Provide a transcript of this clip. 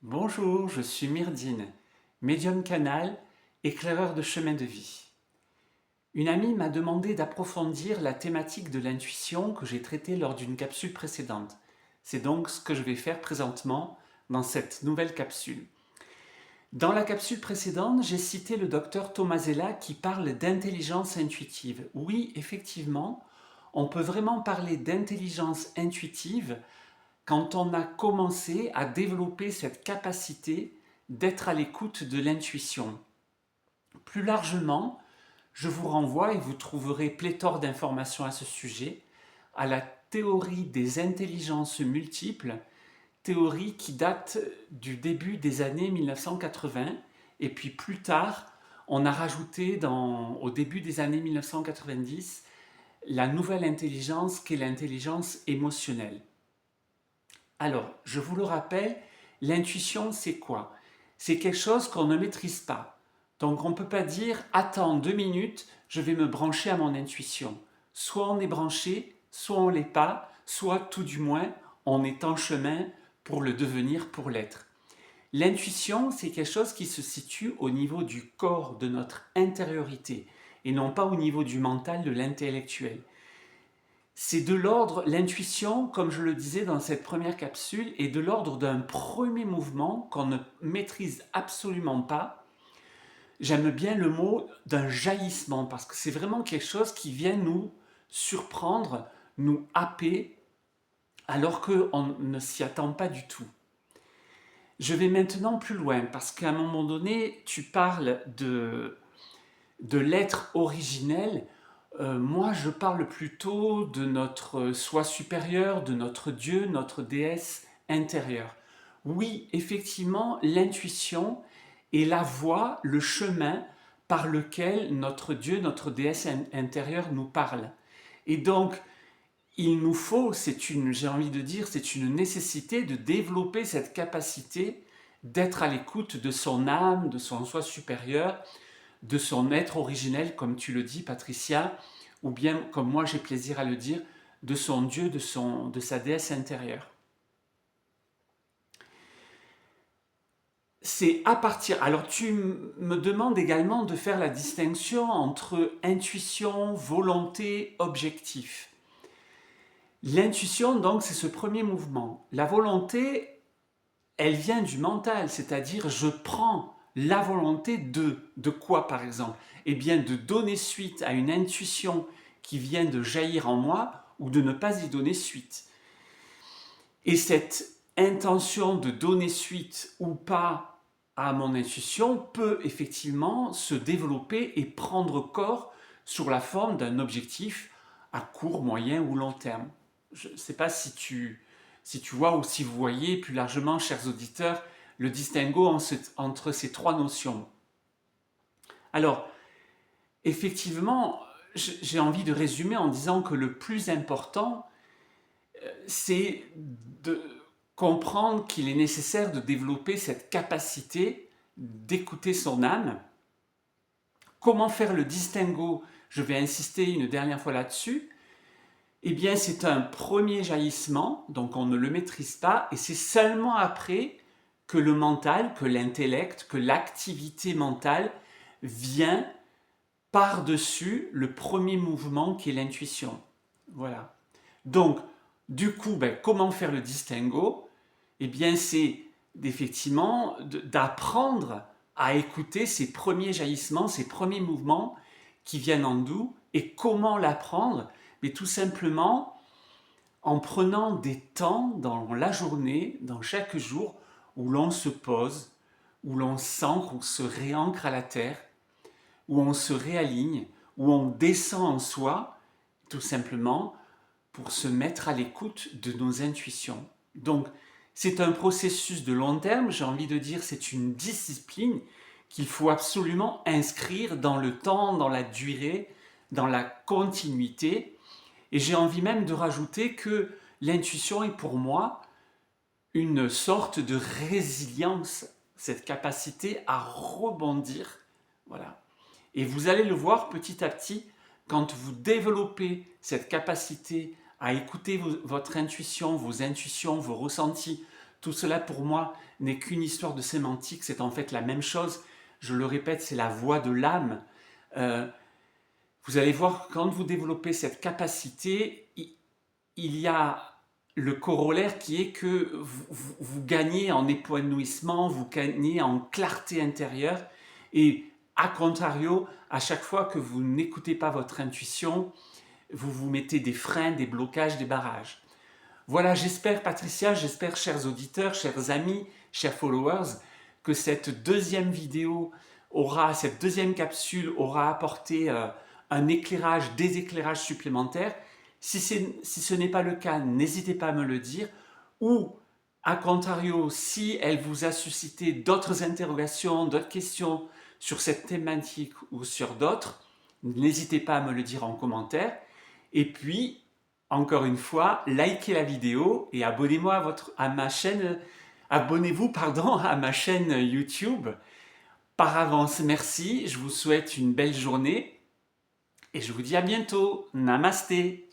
Bonjour, je suis Myrdine, médium canal, éclaireur de chemin de vie. Une amie m'a demandé d'approfondir la thématique de l'intuition que j'ai traitée lors d'une capsule précédente. C'est donc ce que je vais faire présentement dans cette nouvelle capsule. Dans la capsule précédente, j'ai cité le docteur Tomasella qui parle d'intelligence intuitive. Oui, effectivement, on peut vraiment parler d'intelligence intuitive quand on a commencé à développer cette capacité d'être à l'écoute de l'intuition. Plus largement, je vous renvoie, et vous trouverez pléthore d'informations à ce sujet, à la théorie des intelligences multiples, théorie qui date du début des années 1980, et puis plus tard, on a rajouté au début des années 1990 la nouvelle intelligence qui est l'intelligence émotionnelle. Alors, je vous le rappelle, l'intuition, c'est quoi? C'est quelque chose qu'on ne maîtrise pas. Donc, on ne peut pas dire, attends 2 minutes, je vais me brancher à mon intuition. Soit on est branché, soit on ne l'est pas, soit tout du moins, on est en chemin pour le devenir, pour l'être. L'intuition, c'est quelque chose qui se situe au niveau du corps, de notre intériorité, et non pas au niveau du mental, de l'intellectuel. C'est de l'ordre, l'intuition, comme je le disais dans cette première capsule, est de l'ordre d'un premier mouvement qu'on ne maîtrise absolument pas. J'aime bien le mot d'un jaillissement, parce que c'est vraiment quelque chose qui vient nous surprendre, nous happer, alors qu'on ne s'y attend pas du tout. Je vais maintenant plus loin, parce qu'à un moment donné, tu parles de l'être originel. Moi, je parle plutôt de notre soi supérieur, de notre Dieu, notre déesse intérieure. Oui, effectivement, l'intuition est la voie, le chemin par lequel notre Dieu, notre déesse intérieure nous parle. Et donc, il nous faut, j'ai envie de dire, c'est une nécessité de développer cette capacité d'être à l'écoute de son âme, de son soi supérieur, de son être originel, comme tu le dis, Patricia, ou bien, comme moi j'ai plaisir à le dire, de son Dieu, de sa déesse intérieure. C'est à partir... Alors tu me demandes également de faire la distinction entre intuition, volonté, objectif. L'intuition, donc, c'est ce premier mouvement. La volonté, elle vient du mental, c'est-à-dire je prends la volonté de quoi par exemple? Eh bien de donner suite à une intuition qui vient de jaillir en moi ou de ne pas y donner suite. Et cette intention de donner suite ou pas à mon intuition peut effectivement se développer et prendre corps sous la forme d'un objectif à court, moyen ou long terme. Je ne sais pas si tu vois ou si vous voyez plus largement, chers auditeurs, le distinguo entre ces trois notions. Alors, effectivement, j'ai envie de résumer en disant que le plus important, c'est de comprendre qu'il est nécessaire de développer cette capacité d'écouter son âme. Comment faire le distinguo? Je vais insister une dernière fois là-dessus. Eh bien, c'est un premier jaillissement, donc on ne le maîtrise pas, et c'est seulement après que le mental, que l'intellect, que l'activité mentale vient par-dessus le premier mouvement qui est l'intuition. Voilà. Donc, du coup, comment faire le distinguo? Eh bien, c'est effectivement d'apprendre à écouter ces premiers jaillissements, ces premiers mouvements qui viennent en nous. Et comment l'apprendre? Mais tout simplement en prenant des temps dans la journée, dans chaque jour, où l'on se pose, où l'on sent qu'on se réancre à la terre, où on se réaligne, où on descend en soi, tout simplement pour se mettre à l'écoute de nos intuitions. Donc, c'est un processus de long terme, j'ai envie de dire, c'est une discipline qu'il faut absolument inscrire dans le temps, dans la durée, dans la continuité. Et j'ai envie même de rajouter que l'intuition est pour moi une sorte de résilience, cette capacité à rebondir. Voilà. Et vous allez le voir petit à petit, quand vous développez cette capacité à écouter votre intuition, vos ressentis, tout cela pour moi n'est qu'une histoire de sémantique, c'est en fait la même chose. Je le répète, c'est la voix de l'âme. Euh, vous allez voir, quand vous développez cette capacité, il y a le corollaire qui est que vous gagnez en épanouissement, vous gagnez en clarté intérieure et à contrario, à chaque fois que vous n'écoutez pas votre intuition, vous vous mettez des freins, des blocages, des barrages. Voilà, j'espère Patricia, j'espère chers auditeurs, chers amis, chers followers, que cette deuxième vidéo cette deuxième capsule aura apporté un éclairage, des éclairages supplémentaires. Si ce n'est pas le cas, n'hésitez pas à me le dire. Ou, à contrario, si elle vous a suscité d'autres interrogations, d'autres questions sur cette thématique ou sur d'autres, n'hésitez pas à me le dire en commentaire. Et puis, encore une fois, likez la vidéo et abonnez-vous à ma chaîne YouTube. Par avance, merci, je vous souhaite une belle journée et je vous dis à bientôt. Namasté.